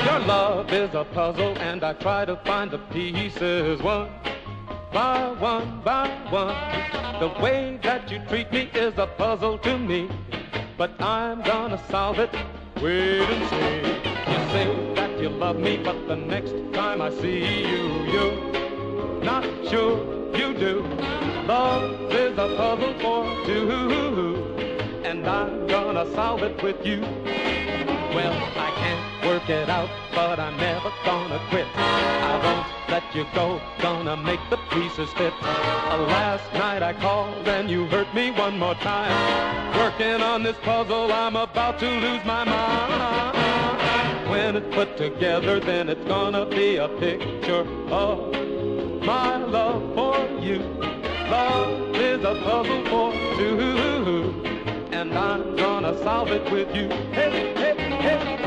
Your love is a puzzle, and I try to find the pieces one by one by one. The way that you treat me is a puzzle to me, but I'm gonna solve it. Wait and see. You say that you love me, but the next time I see you, you're not sure you do. Love is a puzzle for two, and I'm gonna solve it with you. Well, I can't work it out, but I'm never gonna quit. I won't let you go, gonna make the pieces fit. Last night I called and you hurt me one more time. Working on this puzzle, I'm about to lose my mind. When it's put together, then it's gonna be a picture of my love for you. Love is a puzzle for two, and I'm gonna solve it with you. Hey, hey, hey.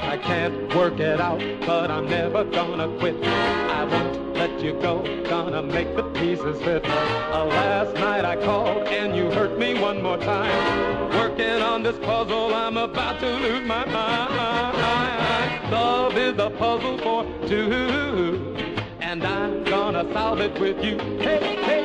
I can't work it out, but I'm never gonna quit. I won't let you go, gonna make the pieces fit. Last night I called and you hurt me one more time. Working on this puzzle, I'm about to lose my mind. Love is a puzzle for two, and I'm gonna solve it with you. Hey, hey.